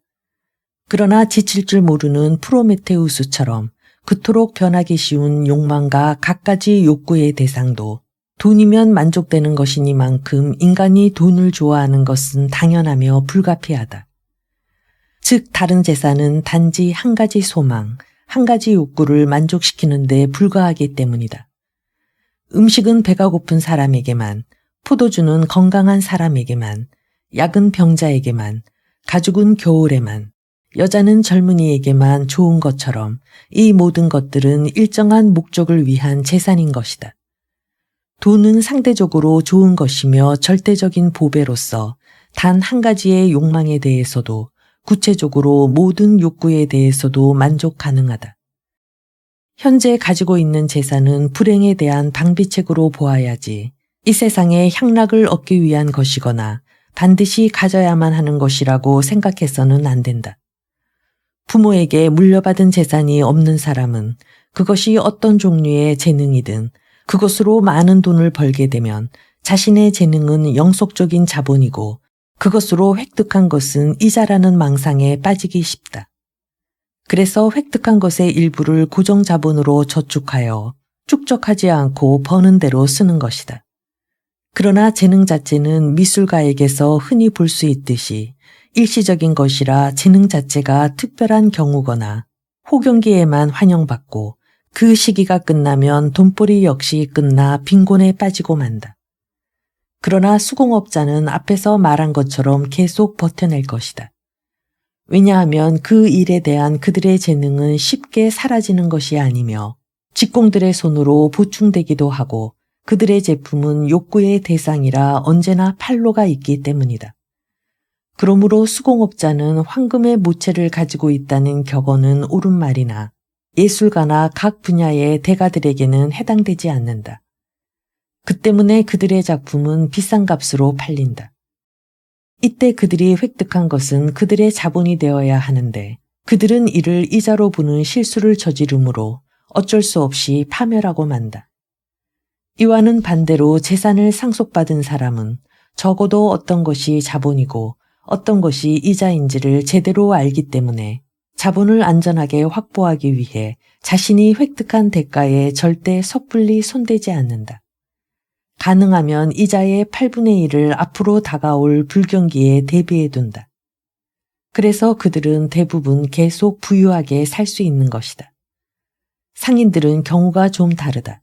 그러나 지칠 줄 모르는 프로메테우스처럼 그토록 변하기 쉬운 욕망과 갖가지 욕구의 대상도 돈이면 만족되는 것이니만큼 인간이 돈을 좋아하는 것은 당연하며 불가피하다. 즉 다른 재산은 단지 한 가지 소망, 한 가지 욕구를 만족시키는 데 불과하기 때문이다. 음식은 배가 고픈 사람에게만, 포도주는 건강한 사람에게만, 약은 병자에게만, 가죽은 겨울에만, 여자는 젊은이에게만 좋은 것처럼 이 모든 것들은 일정한 목적을 위한 재산인 것이다. 돈은 상대적으로 좋은 것이며 절대적인 보배로서 단 한 가지의 욕망에 대해서도 구체적으로 모든 욕구에 대해서도 만족 가능하다. 현재 가지고 있는 재산은 불행에 대한 방비책으로 보아야지 이 세상에 향락을 얻기 위한 것이거나 반드시 가져야만 하는 것이라고 생각해서는 안 된다. 부모에게 물려받은 재산이 없는 사람은 그것이 어떤 종류의 재능이든 그것으로 많은 돈을 벌게 되면 자신의 재능은 영속적인 자본이고 그것으로 획득한 것은 이자라는 망상에 빠지기 쉽다. 그래서 획득한 것의 일부를 고정자본으로 저축하여 축적하지 않고 버는 대로 쓰는 것이다. 그러나 재능 자체는 미술가에게서 흔히 볼 수 있듯이 일시적인 것이라 재능 자체가 특별한 경우거나 호경기에만 환영받고 그 시기가 끝나면 돈벌이 역시 끝나 빈곤에 빠지고 만다. 그러나 수공업자는 앞에서 말한 것처럼 계속 버텨낼 것이다. 왜냐하면 그 일에 대한 그들의 재능은 쉽게 사라지는 것이 아니며 직공들의 손으로 보충되기도 하고 그들의 제품은 욕구의 대상이라 언제나 판로가 있기 때문이다. 그러므로 수공업자는 황금의 모체를 가지고 있다는 격언은 옳은 말이나 예술가나 각 분야의 대가들에게는 해당되지 않는다. 그 때문에 그들의 작품은 비싼 값으로 팔린다. 이때 그들이 획득한 것은 그들의 자본이 되어야 하는데 그들은 이를 이자로 보는 실수를 저지르므로 어쩔 수 없이 파멸하고 만다. 이와는 반대로 재산을 상속받은 사람은 적어도 어떤 것이 자본이고 어떤 것이 이자인지를 제대로 알기 때문에 자본을 안전하게 확보하기 위해 자신이 획득한 대가에 절대 섣불리 손대지 않는다. 가능하면 이자의 8분의 1을 앞으로 다가올 불경기에 대비해 둔다. 그래서 그들은 대부분 계속 부유하게 살 수 있는 것이다. 상인들은 경우가 좀 다르다.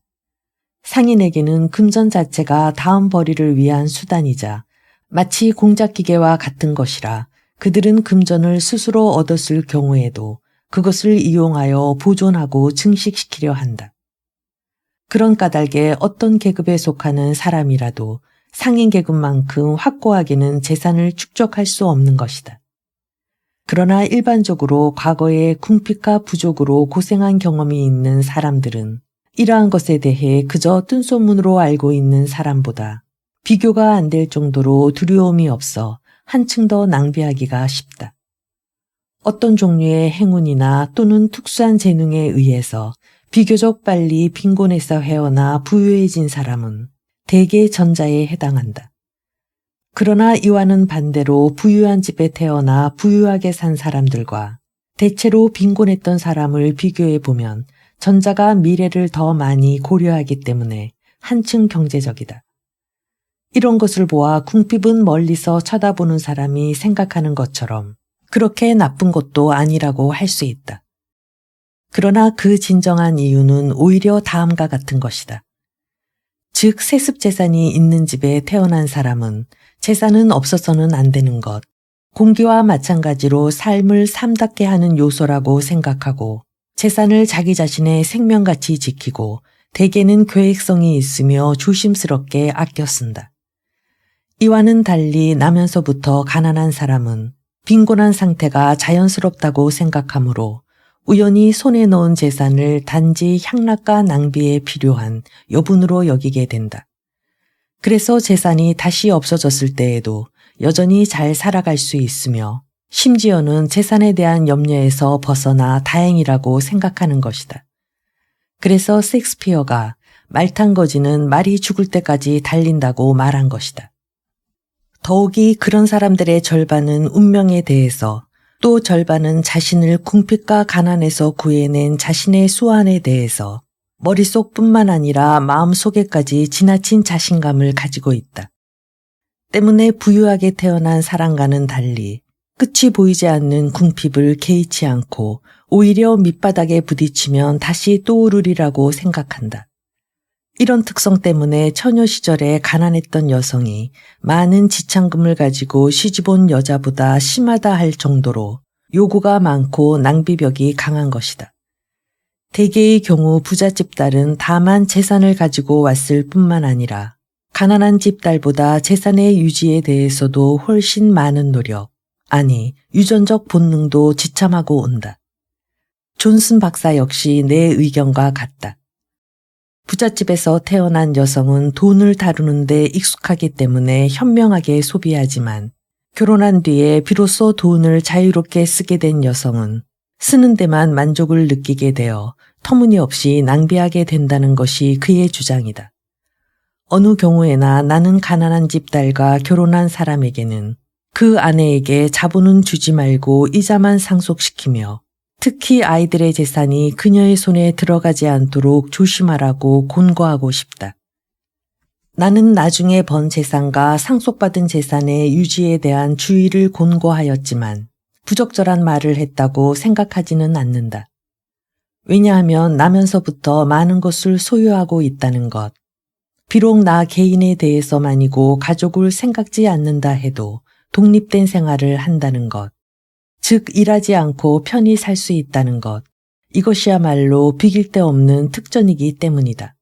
상인에게는 금전 자체가 다음 벌이를 위한 수단이자 마치 공작기계와 같은 것이라 그들은 금전을 스스로 얻었을 경우에도 그것을 이용하여 보존하고 증식시키려 한다. 그런 까닭에 어떤 계급에 속하는 사람이라도 상인 계급만큼 확고하게는 재산을 축적할 수 없는 것이다. 그러나 일반적으로 과거에 궁핍과 부족으로 고생한 경험이 있는 사람들은 이러한 것에 대해 그저 뜬소문으로 알고 있는 사람보다 비교가 안 될 정도로 두려움이 없어 한층 더 낭비하기가 쉽다. 어떤 종류의 행운이나 또는 특수한 재능에 의해서 비교적 빨리 빈곤에서 헤어나 부유해진 사람은 대개 전자에 해당한다. 그러나 이와는 반대로 부유한 집에 태어나 부유하게 산 사람들과 대체로 빈곤했던 사람을 비교해 보면 전자가 미래를 더 많이 고려하기 때문에 한층 경제적이다. 이런 것을 보아 궁핍은 멀리서 쳐다보는 사람이 생각하는 것처럼 그렇게 나쁜 것도 아니라고 할 수 있다. 그러나 그 진정한 이유는 오히려 다음과 같은 것이다. 즉 세습재산이 있는 집에 태어난 사람은 재산은 없어서는 안 되는 것, 공기와 마찬가지로 삶을 삶답게 하는 요소라고 생각하고 재산을 자기 자신의 생명같이 지키고 대개는 계획성이 있으며 조심스럽게 아껴 쓴다. 이와는 달리 나면서부터 가난한 사람은 빈곤한 상태가 자연스럽다고 생각하므로 우연히 손에 넣은 재산을 단지 향락과 낭비에 필요한 여분으로 여기게 된다. 그래서 재산이 다시 없어졌을 때에도 여전히 잘 살아갈 수 있으며 심지어는 재산에 대한 염려에서 벗어나 다행이라고 생각하는 것이다. 그래서 셰익스피어가 말탄 거지는 말이 죽을 때까지 달린다고 말한 것이다. 더욱이 그런 사람들의 절반은 운명에 대해서 또 절반은 자신을 궁핍과 가난에서 구해낸 자신의 수완에 대해서 머릿속뿐만 아니라 마음속에까지 지나친 자신감을 가지고 있다. 때문에 부유하게 태어난 사람과는 달리 끝이 보이지 않는 궁핍을 개의치 않고 오히려 밑바닥에 부딪히면 다시 떠오르리라고 생각한다. 이런 특성 때문에 처녀 시절에 가난했던 여성이 많은 지창금을 가지고 시집온 여자보다 심하다 할 정도로 요구가 많고 낭비벽이 강한 것이다. 대개의 경우 부잣집 딸은 다만 재산을 가지고 왔을 뿐만 아니라 가난한 집 딸보다 재산의 유지에 대해서도 훨씬 많은 노력, 아니, 유전적 본능도 지참하고 온다. 존슨 박사 역시 내 의견과 같다. 부잣집에서 태어난 여성은 돈을 다루는 데 익숙하기 때문에 현명하게 소비하지만 결혼한 뒤에 비로소 돈을 자유롭게 쓰게 된 여성은 쓰는 데만 만족을 느끼게 되어 터무니없이 낭비하게 된다는 것이 그의 주장이다. 어느 경우에나 나는 가난한 집 딸과 결혼한 사람에게는 그 아내에게 자본은 주지 말고 이자만 상속시키며 특히 아이들의 재산이 그녀의 손에 들어가지 않도록 조심하라고 권고하고 싶다. 나는 나중에 번 재산과 상속받은 재산의 유지에 대한 주의를 권고하였지만 부적절한 말을 했다고 생각하지는 않는다. 왜냐하면 나면서부터 많은 것을 소유하고 있다는 것, 비록 나 개인에 대해서만이고 가족을 생각지 않는다 해도 독립된 생활을 한다는 것, 즉 일하지 않고 편히 살 수 있다는 것, 이것이야말로 비길 데 없는 특전이기 때문이다.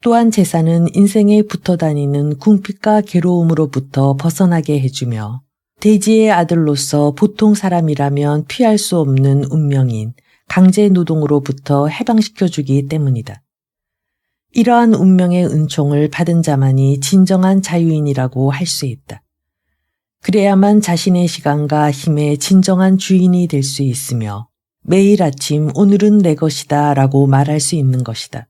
또한 재산은 인생에 붙어 다니는 궁핍과 괴로움으로부터 벗어나게 해주며 대지의 아들로서 보통 사람이라면 피할 수 없는 운명인 강제 노동으로부터 해방시켜주기 때문이다. 이러한 운명의 은총을 받은 자만이 진정한 자유인이라고 할 수 있다. 그래야만 자신의 시간과 힘의 진정한 주인이 될 수 있으며 매일 아침 오늘은 내 것이다 라고 말할 수 있는 것이다.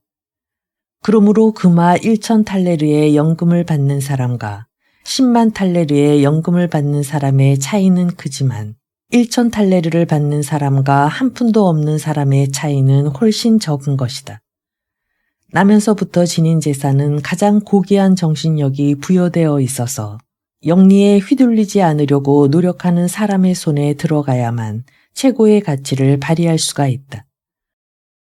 그러므로 금화 1천 탈레르의 연금을 받는 사람과 10만 탈레르의 연금을 받는 사람의 차이는 크지만 1천 탈레르를 받는 사람과 한 푼도 없는 사람의 차이는 훨씬 적은 것이다. 나면서부터 지닌 재산은 가장 고귀한 정신력이 부여되어 있어서 영리에 휘둘리지 않으려고 노력하는 사람의 손에 들어가야만 최고의 가치를 발휘할 수가 있다.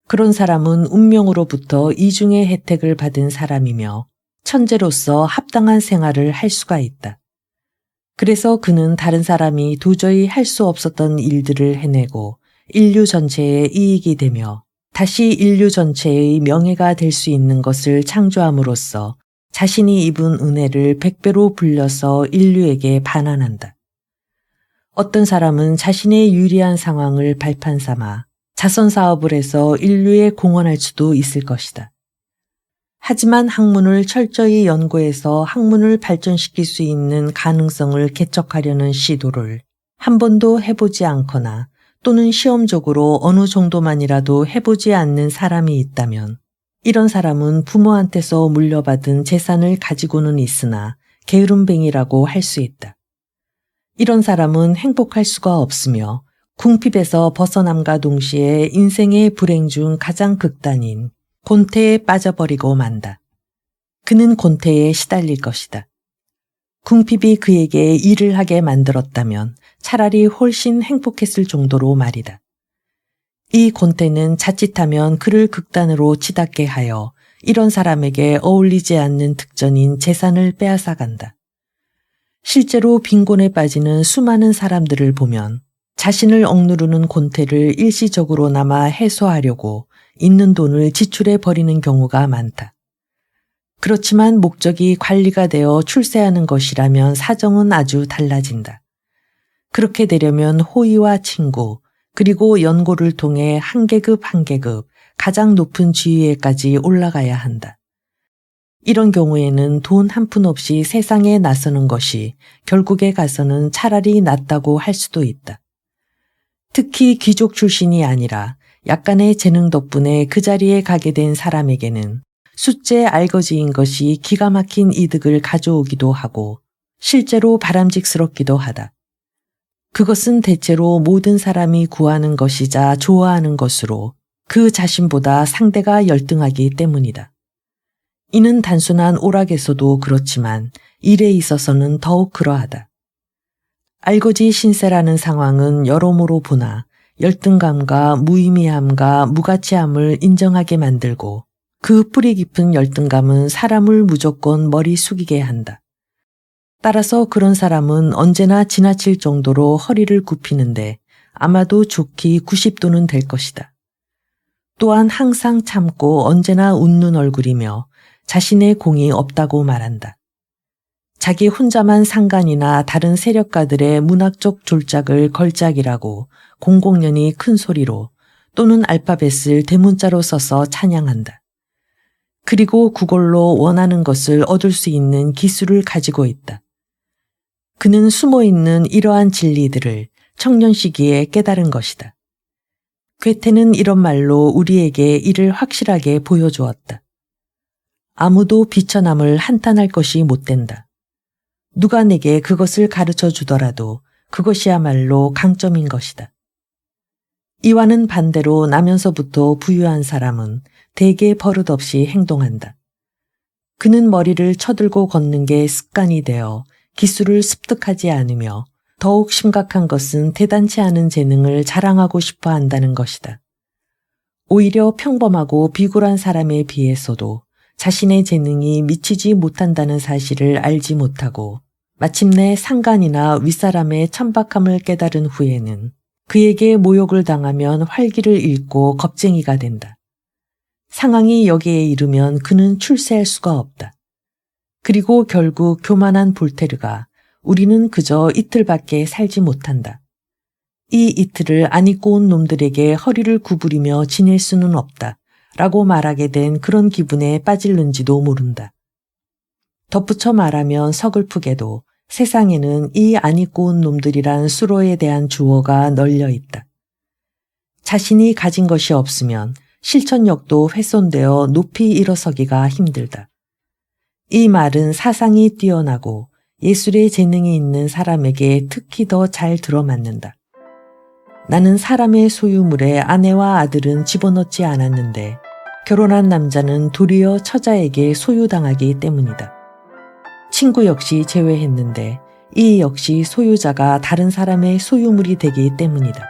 그런 사람은 운명으로부터 이중의 혜택을 받은 사람이며 천재로서 합당한 생활을 할 수가 있다. 그래서 그는 다른 사람이 도저히 할 수 없었던 일들을 해내고 인류 전체의 이익이 되며 다시 인류 전체의 명예가 될 수 있는 것을 창조함으로써 자신이 입은 은혜를 100배로 불려서 인류에게 반환한다. 어떤 사람은 자신의 유리한 상황을 발판 삼아 자선 사업을 해서 인류에 공헌할 수도 있을 것이다. 하지만 학문을 철저히 연구해서 학문을 발전시킬 수 있는 가능성을 개척하려는 시도를 한 번도 해보지 않거나 또는 시험적으로 어느 정도만이라도 해보지 않는 사람이 있다면 이런 사람은 부모한테서 물려받은 재산을 가지고는 있으나 게으름뱅이라고 할 수 있다. 이런 사람은 행복할 수가 없으며 궁핍에서 벗어남과 동시에 인생의 불행 중 가장 극단인 곤태에 빠져버리고 만다. 그는 곤태에 시달릴 것이다. 궁핍이 그에게 일을 하게 만들었다면 차라리 훨씬 행복했을 정도로 말이다. 이 곤태는 자칫하면 그를 극단으로 치닫게 하여 이런 사람에게 어울리지 않는 특전인 재산을 빼앗아간다. 실제로 빈곤에 빠지는 수많은 사람들을 보면 자신을 억누르는 곤태를 일시적으로나마 해소하려고 있는 돈을 지출해 버리는 경우가 많다. 그렇지만 목적이 관리가 되어 출세하는 것이라면 사정은 아주 달라진다. 그렇게 되려면 호의와 친구, 그리고 연고를 통해 한 계급 한 계급 가장 높은 지위에까지 올라가야 한다. 이런 경우에는 돈 한 푼 없이 세상에 나서는 것이 결국에 가서는 차라리 낫다고 할 수도 있다. 특히 귀족 출신이 아니라 약간의 재능 덕분에 그 자리에 가게 된 사람에게는 숫제 알거지인 것이 기가 막힌 이득을 가져오기도 하고 실제로 바람직스럽기도 하다. 그것은 대체로 모든 사람이 구하는 것이자 좋아하는 것으로 그 자신보다 상대가 열등하기 때문이다. 이는 단순한 오락에서도 그렇지만 일에 있어서는 더욱 그러하다. 알거지 신세라는 상황은 여러모로 보나 열등감과 무의미함과 무가치함을 인정하게 만들고 그 뿌리 깊은 열등감은 사람을 무조건 머리 숙이게 한다. 따라서 그런 사람은 언제나 지나칠 정도로 허리를 굽히는데 아마도 좋기 90도는 될 것이다. 또한 항상 참고 언제나 웃는 얼굴이며 자신의 공이 없다고 말한다. 자기 혼자만 상관이나 다른 세력가들의 문학적 졸작을 걸작이라고 공공연히 큰 소리로 또는 알파벳을 대문자로 써서 찬양한다. 그리고 그걸로 원하는 것을 얻을 수 있는 기술을 가지고 있다. 그는 숨어있는 이러한 진리들을 청년 시기에 깨달은 것이다. 괴테는 이런 말로 우리에게 이를 확실하게 보여주었다. 아무도 비천함을 한탄할 것이 못 된다. 누가 내게 그것을 가르쳐 주더라도 그것이야말로 강점인 것이다. 이와는 반대로 나면서부터 부유한 사람은 대개 버릇없이 행동한다. 그는 머리를 쳐들고 걷는 게 습관이 되어 기술을 습득하지 않으며 더욱 심각한 것은 대단치 않은 재능을 자랑하고 싶어 한다는 것이다. 오히려 평범하고 비굴한 사람에 비해서도 자신의 재능이 미치지 못한다는 사실을 알지 못하고 마침내 상간이나 윗사람의 천박함을 깨달은 후에는 그에게 모욕을 당하면 활기를 잃고 겁쟁이가 된다. 상황이 여기에 이르면 그는 출세할 수가 없다. 그리고 결국 교만한 볼테르가 우리는 그저 이틀밖에 살지 못한다. 이 이틀을 안 입고 온 놈들에게 허리를 구부리며 지낼 수는 없다. 라고 말하게 된 그런 기분에 빠질는지도 모른다. 덧붙여 말하면 서글프게도 세상에는 이 안 입고 온 놈들이란 수로에 대한 주어가 널려 있다. 자신이 가진 것이 없으면 실천력도 훼손되어 높이 일어서기가 힘들다. 이 말은 사상이 뛰어나고 예술에 재능이 있는 사람에게 특히 더 잘 들어맞는다. 나는 사람의 소유물에 아내와 아들은 집어넣지 않았는데 결혼한 남자는 도리어 처자에게 소유당하기 때문이다. 친구 역시 제외했는데 이 역시 소유자가 다른 사람의 소유물이 되기 때문이다.